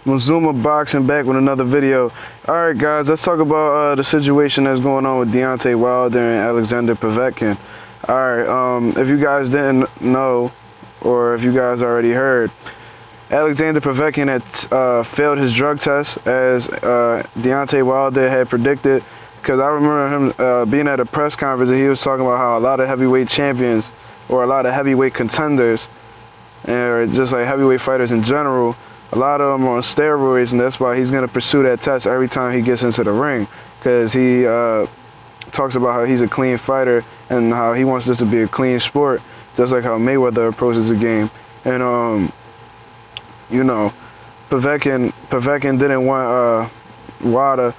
Mazuma Boxing back with another video. Alright guys, let's talk about the situation that's going on with Deontay Wilder and Alexander Povetkin. Alright, if you guys didn't know, or if you guys already heard, Alexander Povetkin had failed his drug test as Deontay Wilder had predicted. Because I remember him being at a press conference and he was talking about how a lot of heavyweight champions, or a lot of heavyweight contenders, or just like heavyweight fighters in general, a lot of them are on steroids, and that's why he's going to pursue that test every time he gets into the ring, because he talks about how he's a clean fighter and how he wants this to be a clean sport, just like how Mayweather approaches the game. And you know, Povetkin didn't want Wilder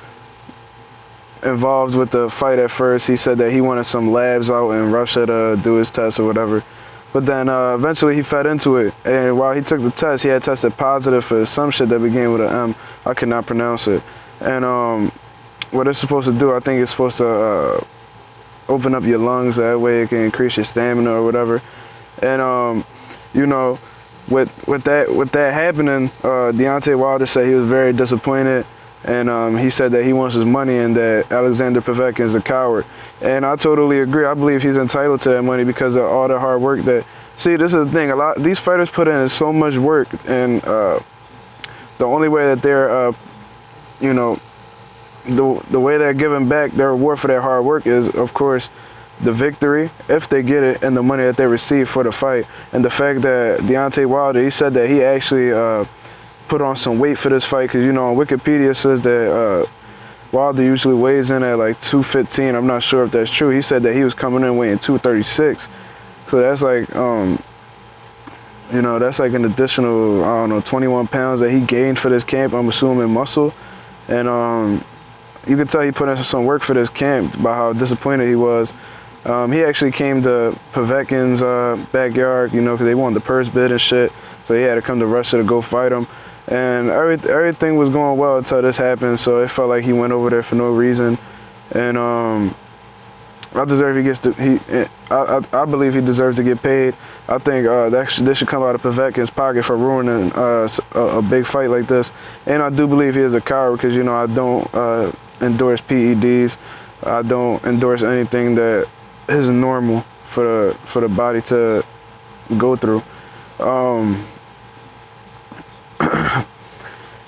involved with the fight at first. He said that he wanted some labs out in Russia to do his test or whatever. But then eventually he fed into it, and while he took the test, he had tested positive for some shit that began with an M. I could not pronounce it. And what it's supposed to do, I think it's supposed to open up your lungs. That way it can increase your stamina or whatever. And you know, with that happening, Deontay Wilder said he was very disappointed. And he said that he wants his money and that Alexander Povetkin is a coward. And I totally agree. I believe he's entitled to that money because of all the hard work that... See, this is the thing. These fighters put in so much work, and the only way that they're, you know, the way they're giving back their reward for their hard work is, of course, the victory, if they get it, and the money that they receive for the fight. And the fact that Deontay Wilder, he said that he actually... put on some weight for this fight, because you know on Wikipedia it says that Wilder usually weighs in at like 215. I'm not sure if that's true. He said that he was coming in weighing 236, so that's like you know, that's like an additional, I don't know, 21 pounds that he gained for this camp, I'm assuming muscle. And you could tell he put in some work for this camp by how disappointed he was. He actually came to Povetkin's backyard, you know, because they wanted the purse bid and shit, so he had to come to Russia to go fight him. And everything was going well until this happened, so it felt like he went over there for no reason. And I believe he deserves to get paid. I think this should come out of Povetkin's pocket for ruining a big fight like this. And I do believe he is a coward, because you know I don't endorse PEDs. I don't endorse anything that isn't normal for the body to go through.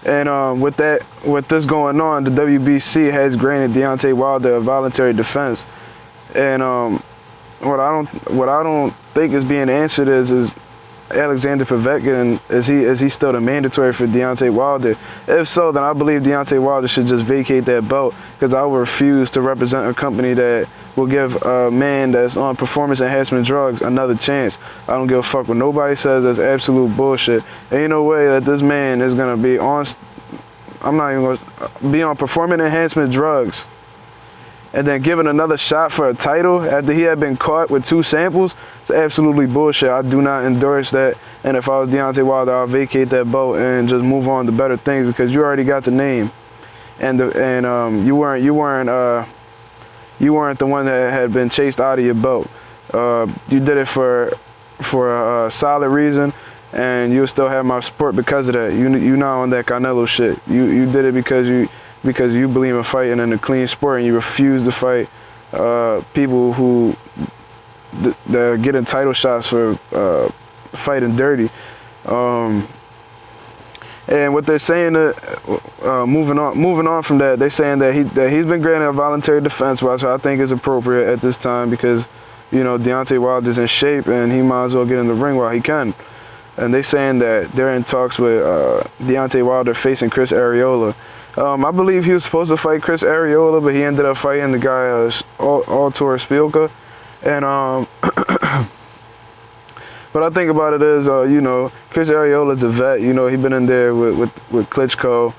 And with this going on, the WBC has granted Deontay Wilder a voluntary defense. And what I don't think is being answered is Alexander Povetkin, is he still the mandatory for Deontay Wilder? If so, then I believe Deontay Wilder should just vacate that belt, because I will refuse to represent a company that will give a man that's on performance enhancement drugs another chance. I don't give a fuck what nobody says. That's absolute bullshit. Ain't no way that this man is gonna be on, I'm not even gonna be on performance enhancement drugs and then given another shot for a title after he had been caught with 2 samples. It's absolutely bullshit. I do not endorse that. And if I was Deontay Wilder, I'll vacate that belt and just move on to better things, because you already got the name, and you weren't the one that had been chased out of your belt. You did it for a solid reason, and you'll still have my support because of that. You not on that Canelo shit. You did it because you believe in fighting in a clean sport, and you refuse to fight people who they're getting title shots for fighting dirty. And what they're saying, moving on from that, they're saying that he's been granted a voluntary defense, which I think is appropriate at this time, because you know Deontay Wilder's in shape and he might as well get in the ring while he can. And they're saying that they're in talks with Deontay Wilder facing Chris Arreola. I believe he was supposed to fight Chris Arreola, but he ended up fighting the guy Artur Spielka. And but I think about it is, you know, Chris Arreola's a vet. You know, he's been in there with Klitschko.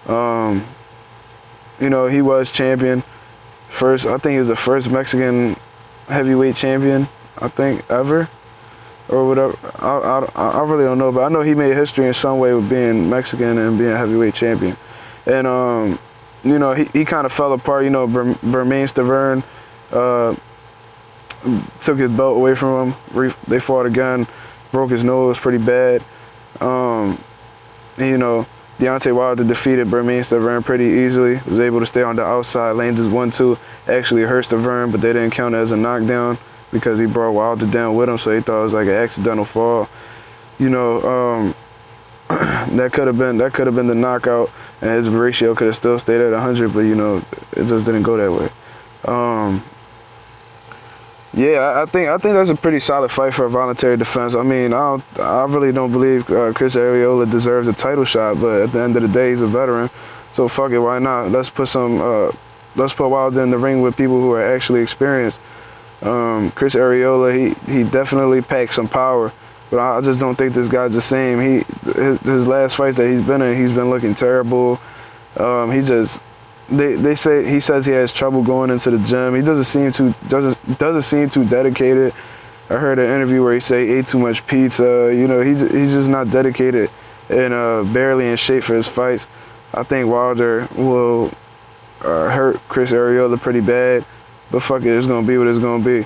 You know, he was champion. I think he was the first Mexican heavyweight champion, I think, ever, or whatever. I really don't know, but I know he made history in some way with being Mexican and being a heavyweight champion. And you know, he kind of fell apart. You know, Bermain Stavern took his belt away from him. They fought again, broke his nose pretty bad. You know, Deontay Wilder defeated Bermane Stiverne pretty easily. Was able to stay on the outside, land his 1-2. Actually hurt Stiverne, but they didn't count it as a knockdown because he brought Wilder down with him, so he thought it was like an accidental fall. You know, that could have been the knockout, and his ratio could have still stayed at 100, but you know, it just didn't go that way. Yeah, I think that's a pretty solid fight for a voluntary defense. I mean, I really don't believe Chris Arreola deserves a title shot, but at the end of the day, he's a veteran, so fuck it, why not? Let's put Wilder in the ring with people who are actually experienced. Chris Arreola, he definitely packs some power, but I just don't think this guy's the same. His last fights that he's been in, he's been looking terrible. They say he says he has trouble going into the gym. He doesn't seem too dedicated. I heard an interview where he said he ate too much pizza. You know, he's just not dedicated and barely in shape for his fights. I think Wilder will hurt Chris Arreola pretty bad, but fuck it, it's gonna be what it's gonna be.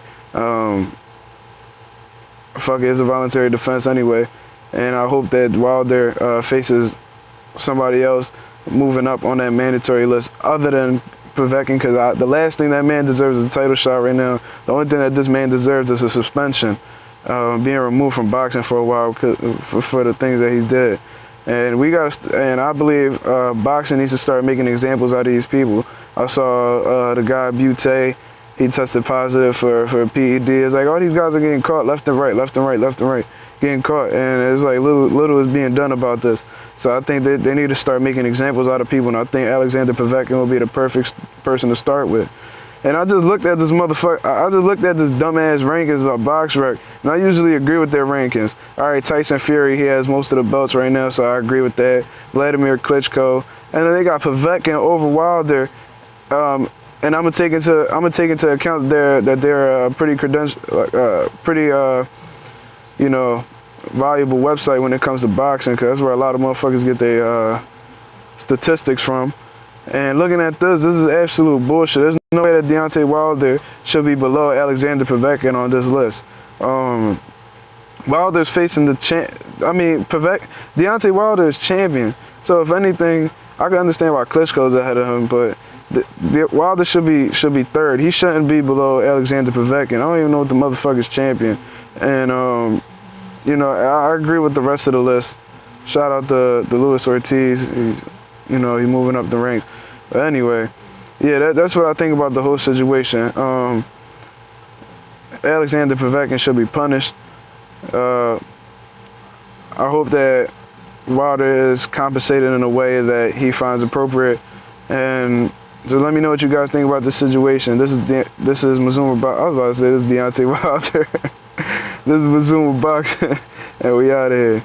Fuck it, it's a voluntary defense anyway, and I hope that Wilder faces somebody else moving up on that mandatory list other than Povetkin, because the last thing that man deserves is a title shot right now. The only thing that this man deserves is a suspension, being removed from boxing for a while for the things that he did. And I believe boxing needs to start making examples out of these people. I saw the guy Butte, he tested positive for PED. It's like all these guys are getting caught left and right, getting caught, and it's like little is being done about this. So I think they need to start making examples out of people, and I think Alexander Povetkin will be the perfect person to start with. And I just looked at this motherfucker. I just looked at this dumbass rankings about BoxRec, and I usually agree with their rankings. All right, Tyson Fury, he has most of the belts right now, so I agree with that. Vladimir Klitschko, and then they got Povetkin over Wilder. And I'm gonna take into account that they're a pretty you know, valuable website when it comes to boxing, because that's where a lot of motherfuckers get their statistics from. And looking at this is absolute bullshit. There's no way that Deontay Wilder should be below Alexander Povetkin on this list. Wilder's facing the Deontay Wilder is champion. So if anything, I can understand why Klitschko's ahead of him, but Wilder should be third. He shouldn't be below Alexander Povetkin. I don't even know what the motherfucker's champion. And you know, I agree with the rest of the list. Shout out to Luis Ortiz. He's moving up the ranks. But anyway, yeah, that's what I think about the whole situation. Alexander Povetkin should be punished. I hope that Wilder is compensated in a way that he finds appropriate. And just let me know what you guys think about this situation. This is Mazuma. I was about to say this is Deontay Wilder. This is Mazuma Boxing, and we out of here.